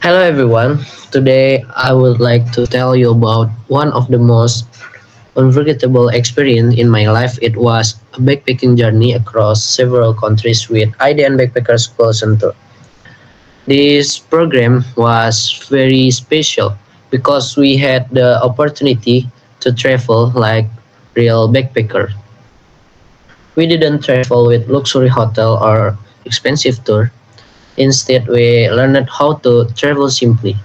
Hello everyone. Today I would like to tell you about one of the most unforgettable experience in my life. It was a backpacking journey across several countries with IDN Backpacker School Center. This program was very special because we had the opportunity to travel like real backpacker. We didn't travel with luxury hotel or expensive tour. Instead, we learned how to travel simply,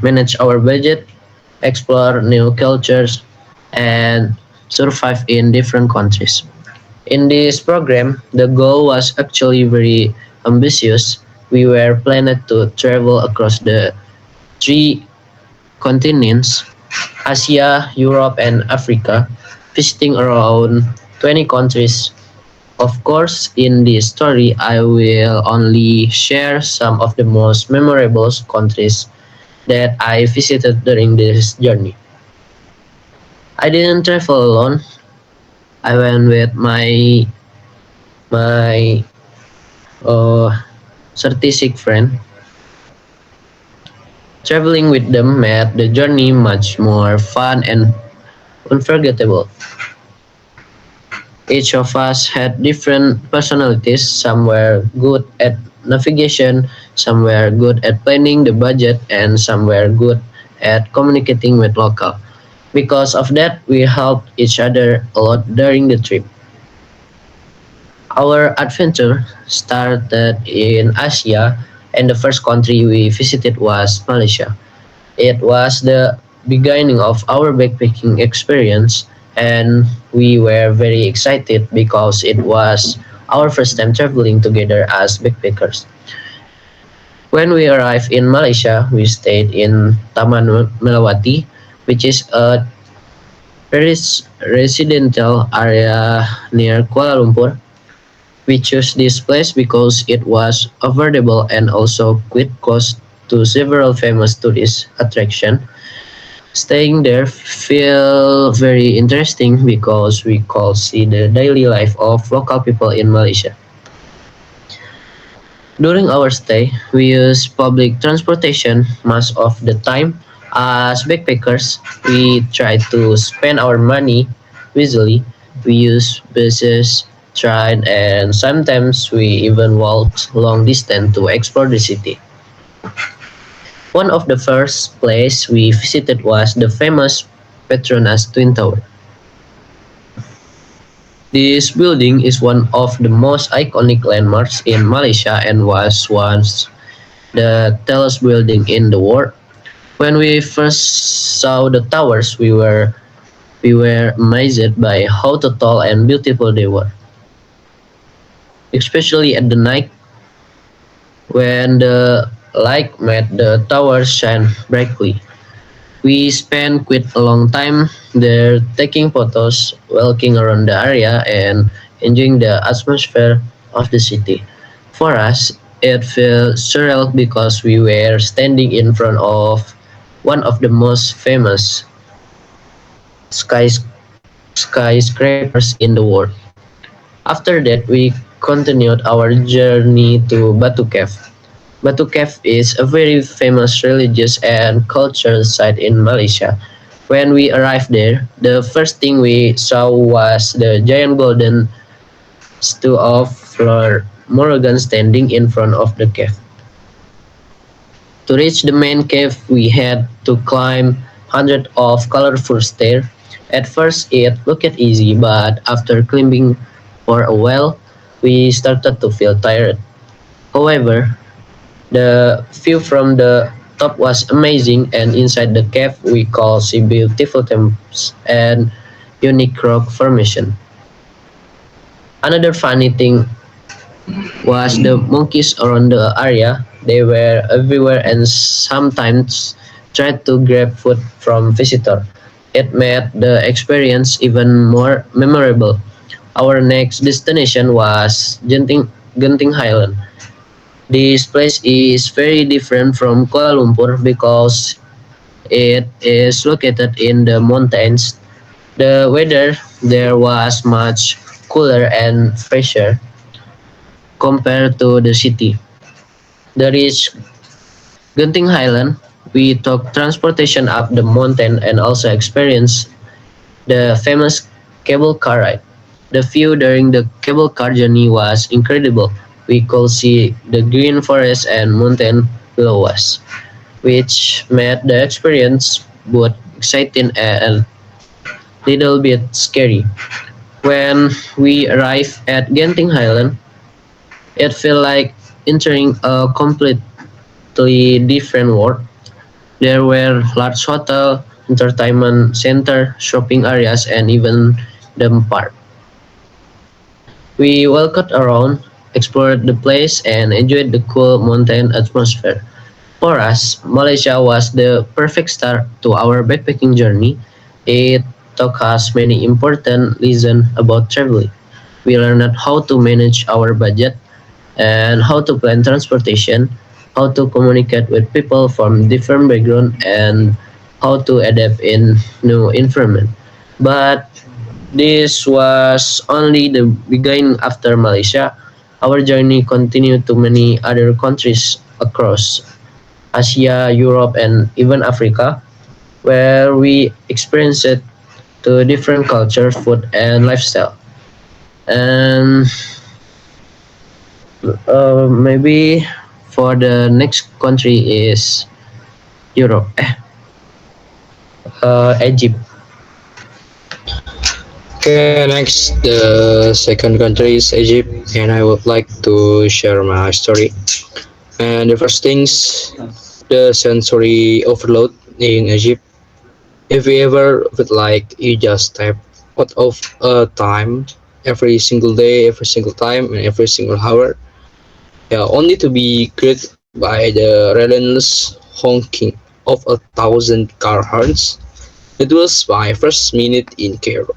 manage our budget, explore new cultures, and survive in different countries. In this program, the goal was actually very ambitious. We were planned to travel across the three continents: Asia, Europe, and Africa, visiting around 20 countries. Of course, in this story, I will only share some of the most memorable countries that I visited during this journey. I didn't travel alone. I went with my uh, certific friend. Traveling with them made the journey much more fun and unforgettable. Each of us had different personalities. Some were good at navigation, some were good at planning the budget, and some were good at communicating with local. Because of that, we helped each other a lot during the trip. Our adventure started in Asia, and the first country we visited was Malaysia. It was the beginning of our backpacking experience, and we were very excited because it was our first time traveling together as backpackers. When we arrived in Malaysia, we stayed in Taman Melawati, which is a residential area near Kuala Lumpur. We chose this place because it was affordable and also quite close to several famous tourist attractions. Staying there feel very interesting because we could see the daily life of local people in Malaysia. During our stay, we used public transportation most of the time. As backpackers, we try to spend our money wisely. We use buses, train, and sometimes we even walked long distance to explore the city. One of the first places we visited was the famous Petronas Twin Tower. This building is one of the most iconic landmarks in Malaysia and was once the tallest building in the world. When we first saw the towers, we were amazed by how tall and beautiful they were, especially at the night when the light made the towers shine brightly. We spent quite a long time there taking photos, walking around the area, and enjoying the atmosphere of the city. For us, it felt surreal because we were standing in front of one of the most famous skys- skyscrapers in the world. After that, we continued our journey to Batu Cave. Batu Cave is a very famous religious and cultural site in Malaysia. When we arrived there, the first thing we saw was the giant golden statue of Lord Morgan standing in front of the cave. To reach the main cave, we had to climb hundreds of colorful stairs. At first, it looked easy, but after climbing for a while, we started to feel tired. However, the view from the top was amazing, and inside the cave, we could see beautiful temples and unique rock formation. Another funny thing was the monkeys around the area. They were everywhere and sometimes tried to grab food from visitors. It made the experience even more memorable. Our next destination was Genting Highland. This place is very different from Kuala Lumpur because it is located in the mountains. The weather there was much cooler and fresher compared to the city. The reach Genting Highland, we took transportation up the mountain and also experienced the famous cable car ride. The view during the cable car journey was incredible. We could see the green forest and mountain below us, which made the experience both exciting and a little bit scary. When we arrived at Genting Highland, it felt like entering a completely different world. There were large hotel, entertainment center, shopping areas, and even the park. We walked around, explored the place, and enjoyed the cool mountain atmosphere. For us, Malaysia was the perfect start to our backpacking journey. It taught us many important lessons about traveling. We learned how to manage our budget and how to plan transportation, how to communicate with people from different backgrounds, and how to adapt in new environment. But this was only the beginning. After Malaysia, our journey continued to many other countries across Asia, Europe, and even Africa, where we experienced to different culture, food, and lifestyle. And maybe for the next country is Europe, Egypt. Okay, next, the second country is Egypt, and I would like to share my story. And the first things, the sensory overload in Egypt. If you ever feel like you just step out of a time every single day, every single time, and every single hour, yeah, only to be greeted by the relentless honking of 1,000 car horns. It was my first minute in Cairo.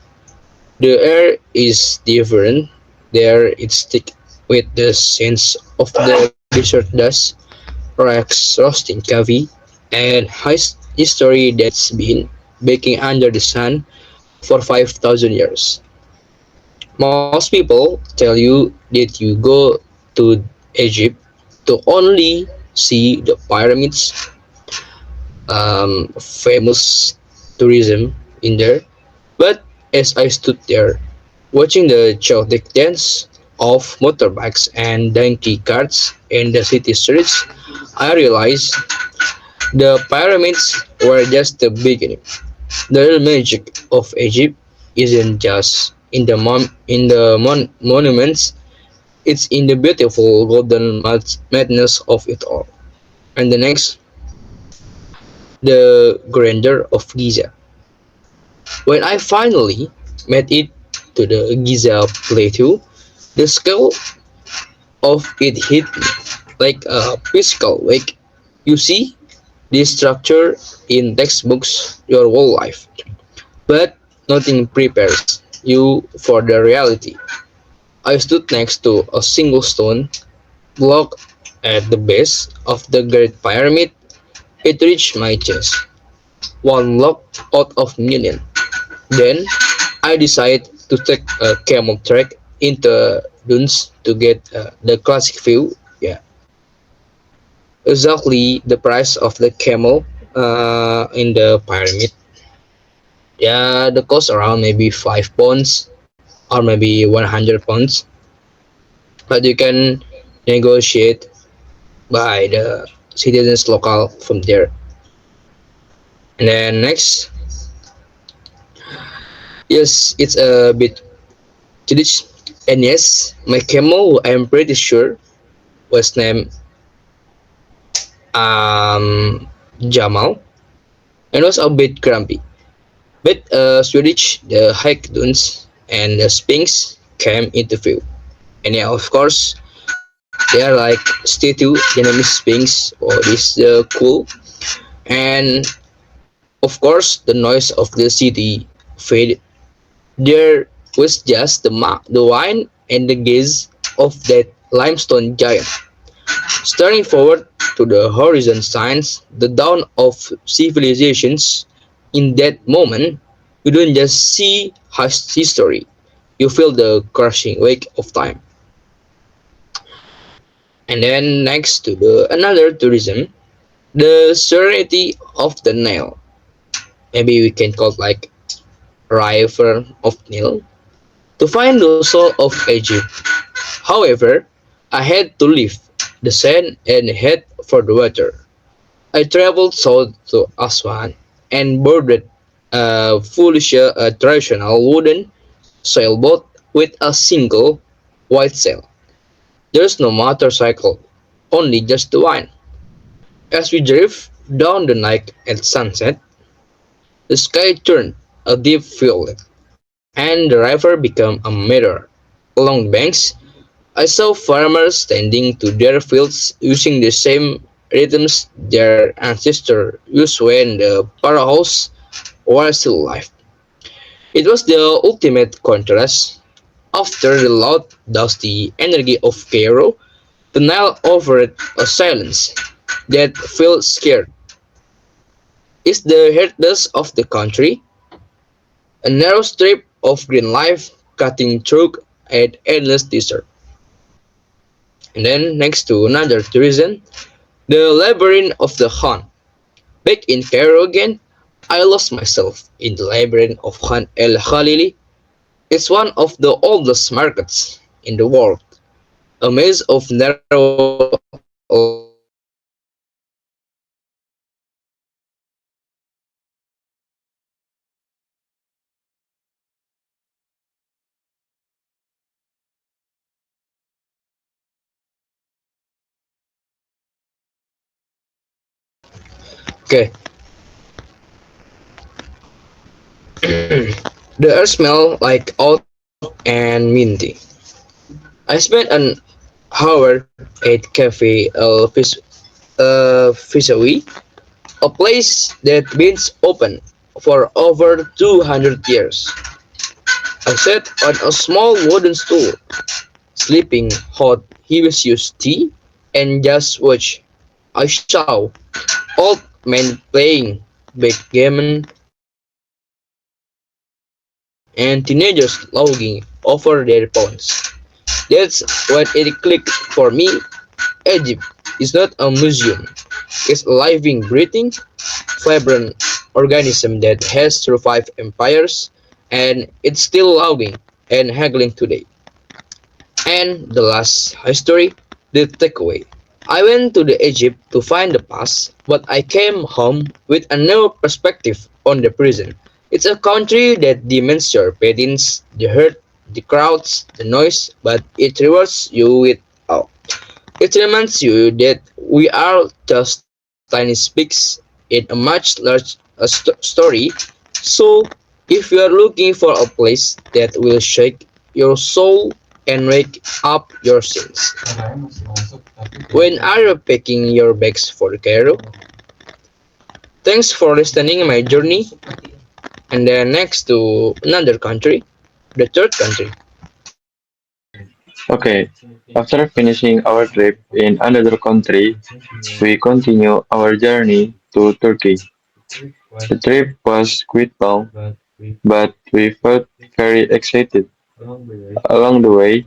The air is different. There it's thick with the sense of the desert dust, rocks roasting coffee, and history that's been baking under the sun for 5,000 years. Most people tell you that you go to Egypt to only see the pyramids, famous tourism in there. But as I stood there, watching the chaotic dance of motorbikes and donkey carts in the city streets, I realized the pyramids were just the beginning. The real magic of Egypt isn't just in the monuments; it's in the beautiful golden madness of it all. And the next, the grandeur of Giza. When I finally made it to the Giza plateau, the scale of it hit me like a physical wake. You see this structure in textbooks your whole life, but nothing prepares you for the reality. I stood next to a single stone block at the base of the Great Pyramid. It reached my chest, one lock out of million. Then I decided to take a camel trek into dunes to get the classic view. Yeah, exactly the price of the camel in the pyramid. Yeah, the cost around maybe 5 pounds or maybe 100 pounds, but you can negotiate by the citizens local from there. And then next, yes, it's a bit childish. And yes, my camel, I'm pretty sure, was named um, Jamal and was a bit grumpy. But Swedish, the hike dunes and the Sphinx came into view. And yeah, of course, they are like statue, Vietnamese Sphinx, or this cool. And of course, the noise of the city faded. There was just the wine and the gaze of that limestone giant. Staring forward to the horizon signs the dawn of civilizations. In that moment, you don't just see history, you feel the crushing wake of time. And then next to the another tourism, the serenity of the Nile. Maybe we can call it like river of Nile to find the soul of Egypt. However, I had to leave the sand and head for the water. I traveled south to Aswan and boarded a foolish traditional wooden sailboat with a single white sail. There's no motorcycle, only just the wine. As we drove down the night at sunset, the sky turned a deep violet, and the river became a mirror. Along the banks, I saw farmers tending to their fields using the same rhythms their ancestors used when the pharaohs were still alive. It was the ultimate contrast. After the loud, dusty energy of Cairo, the Nile offered a silence that felt scared. It's the heartbeat of the country, a narrow strip of green life cutting through an endless desert. And then next to another tourism, the labyrinth of the Khan. Back in Cairo again, I lost myself in the labyrinth of Khan el Khalili. It's one of the oldest markets in the world, a maze of narrow alleys with endless shops and stalls where everything was sold for okay. The air smelled like oat and minty. I spent an hour at Cafe Fisawi, a place that been open for over 200 years. I sat on a small wooden stool, sipping hot hibiscus tea, and just watched. I saw old men playing backgammon and teenagers lounging over their phones. That's when it clicked for me. Egypt is not a museum. It's a living, breathing, vibrant organism that has survived empires and it's still lounging and haggling today. And the last history, the takeaway. I went to the Egypt to find the past, but I came home with a new perspective on the present. It's a country that demands your patience, the hurt, the crowds, the noise, but it rewards you with awe. It reminds you that we are just tiny speaks in a much large story. So, if you are looking for a place that will shake your soul and wake up your sins, when are you packing your bags for Cairo? Thanks for listening my journey. And then next to another country, the third country. Okay, after finishing our trip in another country, we continue our journey to Turkey. The trip was quite long, but we felt very excited. Along the way,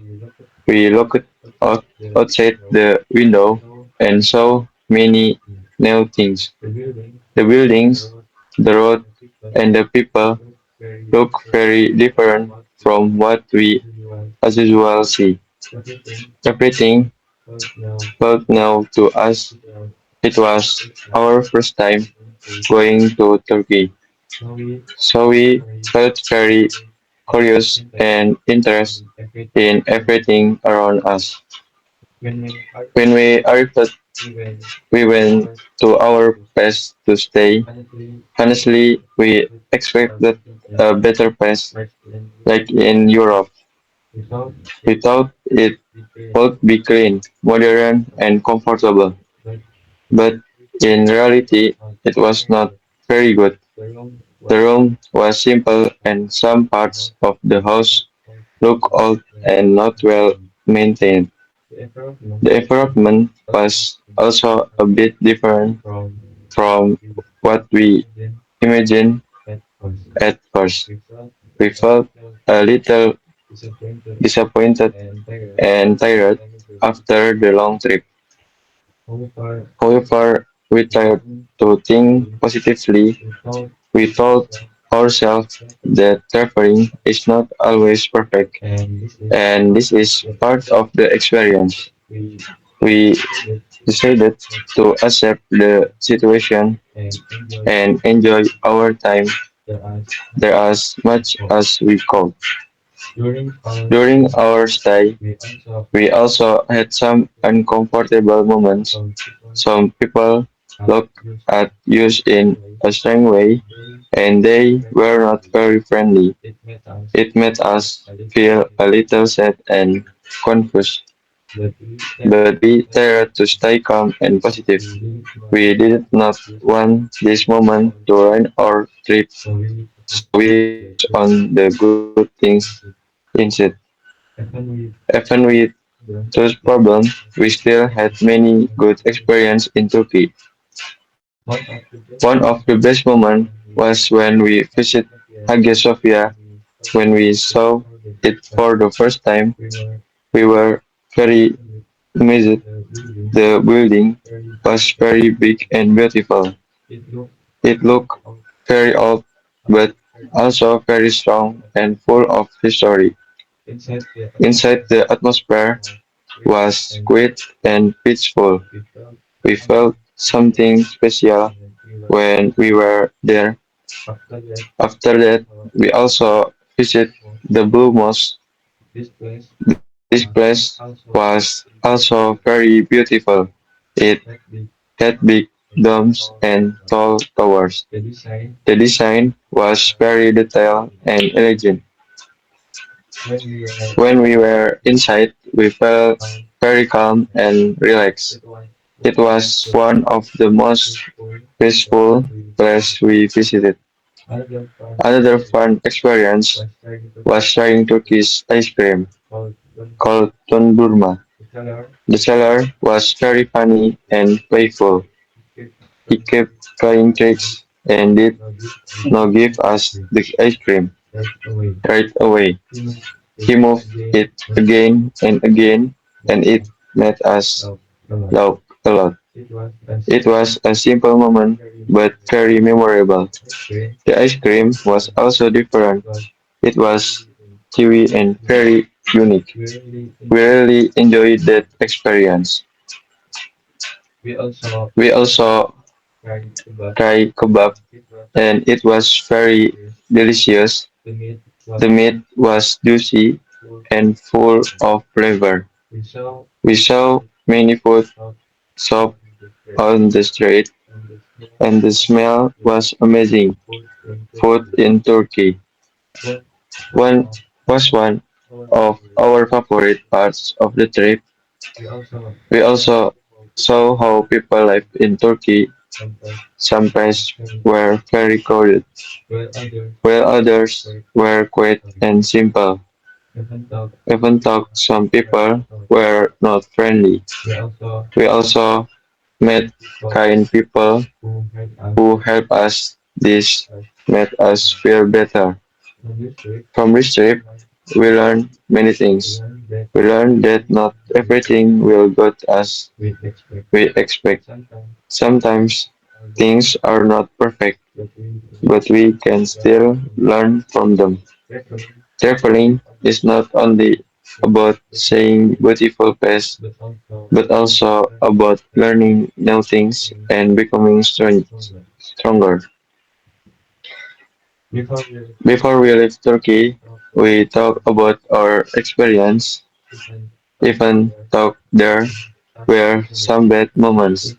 we looked out outside the window and saw many new things. The buildings, the road, and the people look very different from what we as usual see. Everything felt new to us. It was our first time going to Turkey, so we felt very curious and interested in everything around us. When we arrived, we went to our best to stay. Honestly, we expected a better place, like in Europe. We thought it would be clean, modern, and comfortable, but in reality, it was not very good. The room was simple, and some parts of the house looked old and not well maintained. The environment was also a bit different from what we imagined at first. We felt a little disappointed and tired. after the long trip. However, we tried to think positively. We told ourselves that traveling is not always perfect, and this is part of the experience. We decided to accept the situation and enjoy our time there as much as we could. During our stay, we also had some uncomfortable moments. Some people looked at us in a strange way, and they were not very friendly. It made us feel a little sad and confused, but we tried to stay calm and positive. We did not want this moment to ruin our trip, so we focused on the good things instead. Even with those problems, we still had many good experiences in Turkey. One of the best moments was when we visited Hagia Sophia. When we saw it for the first time, we were very amazed. The building was very big and beautiful. It looked very old, but also very strong and full of history. Inside, the atmosphere was quiet and peaceful. We felt something special when we were there. After that, we also visited the Blue Mosque. This place was also very beautiful. It had big domes and tall towers. The design was very detailed and elegant. When we were inside, we felt very calm and relaxed. It was one of the most peaceful places we visited. Another fun experience was trying Turkish ice cream called Dondurma. The seller was very funny and playful. He kept trying tricks and did not give us the ice cream right away. He moved it again and again, and it made us laugh a lot. It was a simple moment, but very memorable. The ice cream was also different. It was chewy and very unique. We really enjoyed that experience. We also tried kebab, and it was very delicious. The meat was juicy and full of flavor. We saw many food shops on the street, and the smell was amazing. Food in Turkey one was one of our favorite parts of the trip. We also saw how people live in Turkey. Some places were very crowded, while others were quiet and simple. Even though some people were not friendly, we also met kind people who helped us. This made us feel better. From this trip, we learned many things. We learned that not everything will go as we expect. Sometimes things are not perfect, but we can still learn from them. Traveling is not only about seeing beautiful places, but also about learning new things and becoming stronger. Before we leave Turkey, we talk about our experience. Even though there were some bad moments,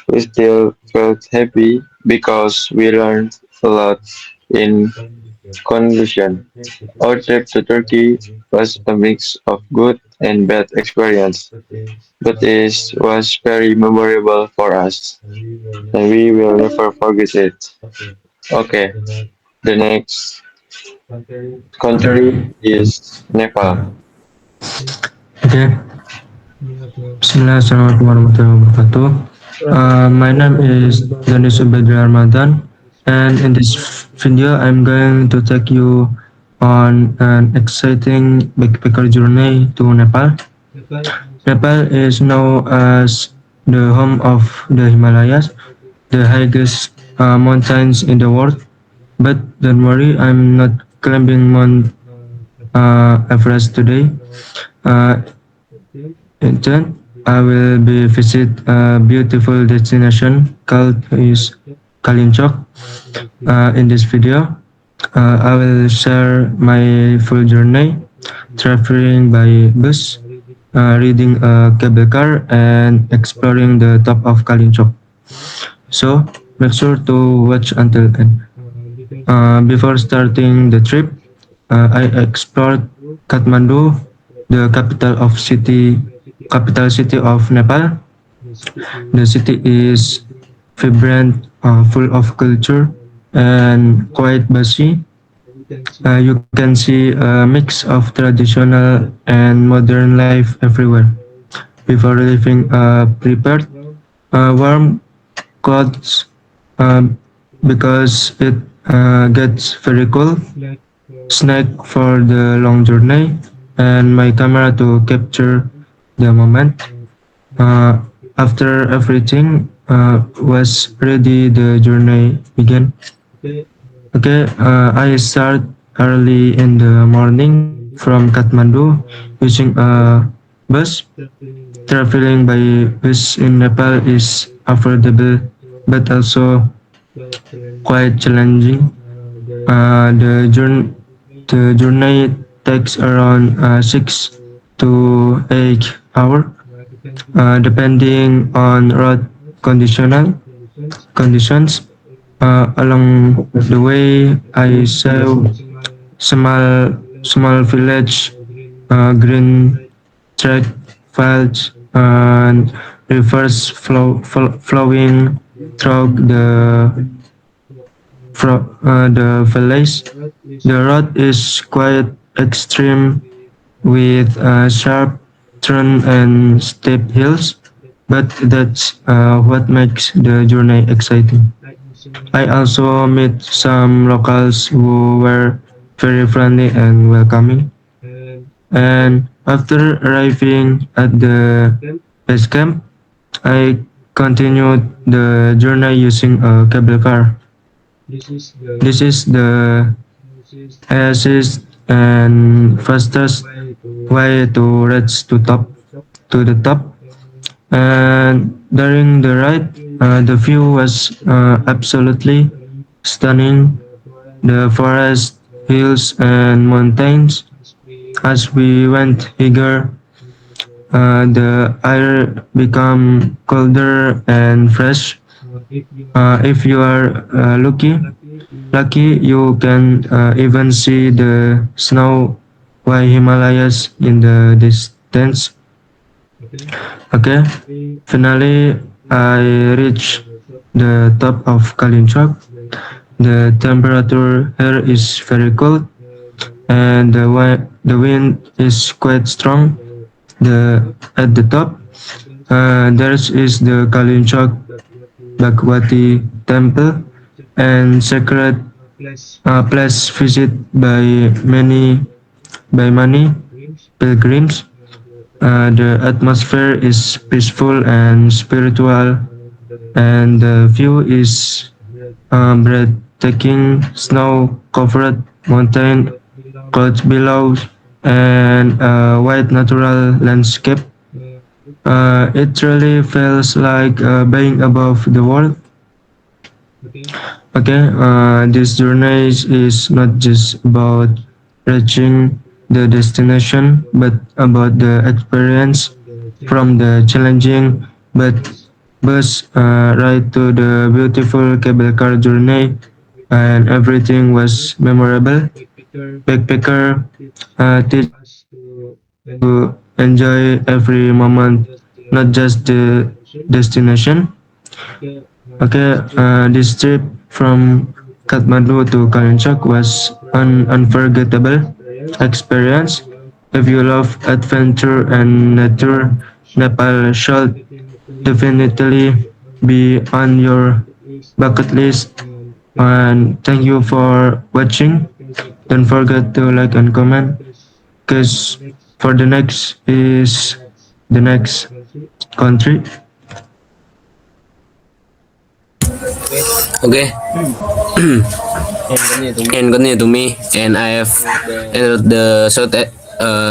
we still felt happy because we learned a lot. In conclusion, our trip to Turkey was a mix of good and bad experience, but it was very memorable for us, and we will never forget it. Okay, the next country is Nepal. Okay. Bismillahirrahmanirrahim warahmatullahi wabarakatuh. My name is Danis Ubedri Ramadan, and in this video, I'm going to take you on an exciting backpacker journey to Nepal. Nepal is known as the home of the Himalayas, the highest mountains in the world. But don't worry, I'm not climbing Mount Everest today. Uh, Instead, I will be visit a beautiful destination called is Kalinchok. In this video, I will share my full journey, traveling by bus, reading a cable car, and exploring the top of Kalinchok. So make sure to watch until end. Before starting the trip, I explored Kathmandu, the capital city of Nepal. The city is vibrant, full of culture, and quite busy. You can see a mix of traditional and modern life everywhere. Before leaving, prepared warm clothes because it gets very cold, snack for the long journey, and my camera to capture the moment. Uh, After everything was ready, the journey began. Okay, I start early in the morning from Kathmandu using a bus. Traveling by bus in Nepal is affordable but also quite challenging. The journey takes around 6 to 8 hours, depending on road conditions. Along the way, I saw small village, green track fields, and rivers flowing through the village. The road is quite extreme with sharp turn and steep hills, but that's what makes the journey exciting. I also met some locals who were very friendly and welcoming. And after arriving at the base camp, I continued the journey using a cable car. This is the easiest and fastest way to reach to the top. And during the ride, the view was absolutely stunning. The forest, hills, and mountains. As we went higher, the air became colder and fresh. If you are lucky, you can even see the snow white Himalayas in the distance. Okay, finally I reached the top of Kalinchak. The temperature here is very cold and the wind is quite strong. At the top, there is the Kalinchak Bhagwati temple and sacred place visited by many pilgrims. The atmosphere is peaceful and spiritual, and the view is breathtaking. Snow-covered mountain, clouds below, and a wide natural landscape. It really feels like being above the world. Okay, this journey is not just about reaching the destination, but about the experience from the challenging but bus ride to the beautiful cable car journey, and everything was memorable. Backpacker teach to enjoy every moment, not just the destination. Okay, this trip from Kathmandu to Kalinchak was an unforgettable experience. If you love adventure and nature, Nepal should definitely be on your bucket list. And thank you for watching. Don't forget to like and comment. Cause for the next is the next country. Okay, and continue to me, and I have entered the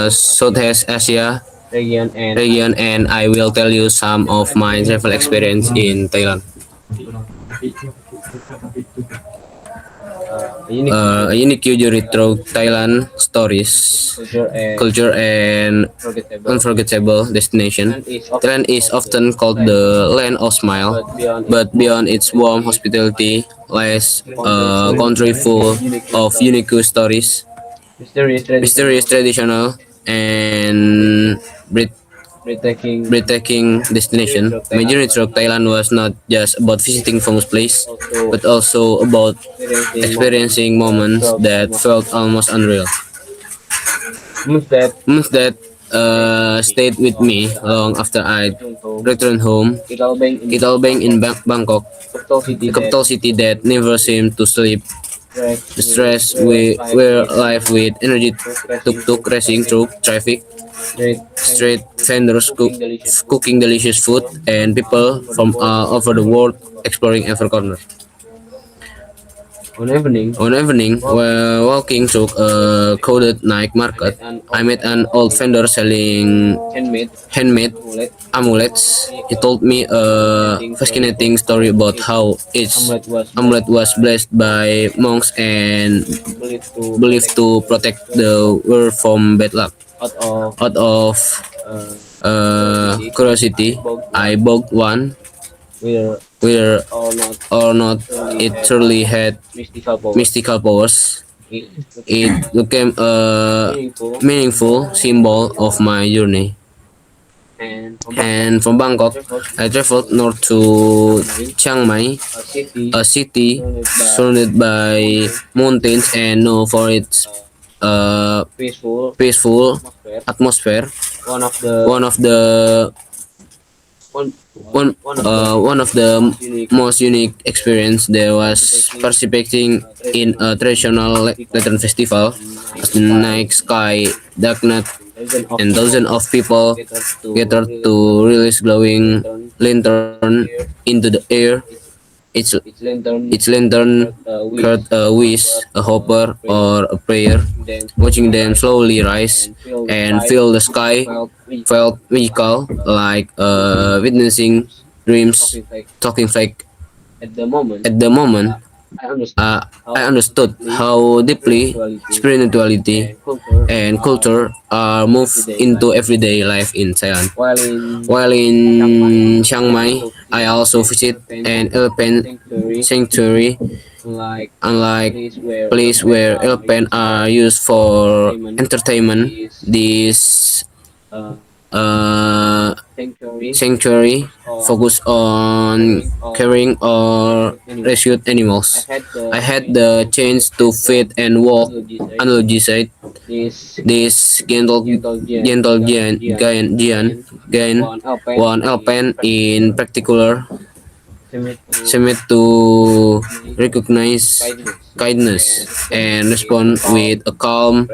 Southeast Asia region, and I will tell you some of my travel experience in Thailand. A unique journey through Thailand stories, culture, and unforgettable destination. Thailand is often called the land of smile, but beyond its warm hospitality lies a country full of unique stories, mysterious, traditional, and breathtaking destination. My journey through Thailand was not just about visiting famous place, but also about experiencing moments that felt almost unreal. Moments that stayed with me long after I returned home. Italbeng in Bangkok, the capital city that never seemed to sleep. The stress we were alive with energy tuk-tuk racing through traffic, street vendors cooking delicious food, and people from all over the world exploring every corner. One evening, while walking through a crowded night market, I met an old vendor selling handmade amulets. He told me a fascinating story about how each amulet was blessed by monks and believed to protect the world from bad luck. Out of curiosity, I bought one. Whether or not it truly had mystical powers, it became a meaningful symbol of my journey. And from Bangkok, I traveled north to Chiang Mai, a city surrounded by mountains and known for its peaceful atmosphere. One of the one of the most unique experience there was participating in a traditional lantern festival as the night sky darkened and thousands of people gathered to release glowing lantern into the air. Each lantern heard a wish, a hopper, or a prayer. Watching them slowly rise and fill the sky felt magical, like witnessing dreams talking fake. At the moment, uh, I understood how deeply spirituality and culture are moved into everyday life in Thailand. While in Chiang Mai, I also visit an elephant sanctuary. Unlike place where elephants are used for entertainment, this uh, sanctuary focus on caring or rescued animals. I had the chance to feed and walk alongside this gentle giant, one elephant in particular seemed to recognize kindness and respond with a calm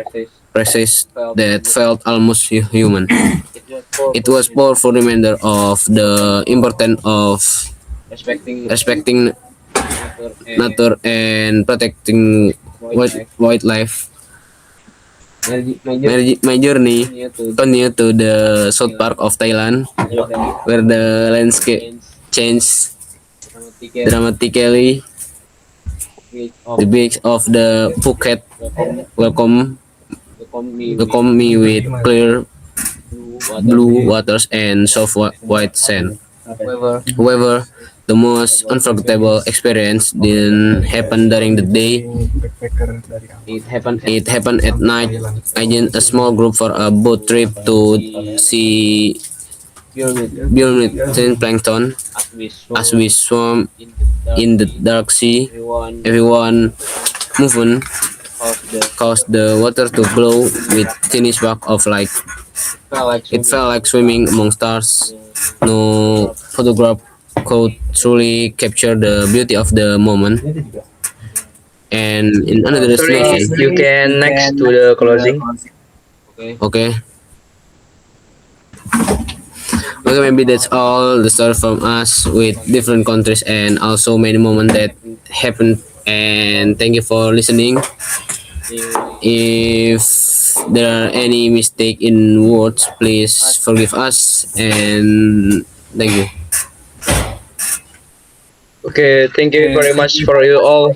presence that felt almost human. It was powerful reminder of the importance of respecting nature and protecting wildlife. My journey continued to the south part of Thailand, where the landscape changed dramatically. The beach of the Phuket welcome welcomed me with clear blue waters and soft white sand. However, the most unforgettable experience didn't happen during the day. It happened at night. I joined a small group for a boat trip to see bioluminescent plankton. As we swam in the dark sea, everyone movement caused the water to glow with tiny spark of light. It felt like swimming among stars. No photograph could truly capture the beauty of the moment. And in another Sorry, destination, you can next to the closing. okay, Okay, maybe that's all the story from us with different countries and also many moments that happened. And thank you for listening. If there are any mistake in words, please forgive us and thank you. Okay, thank you very much for you all.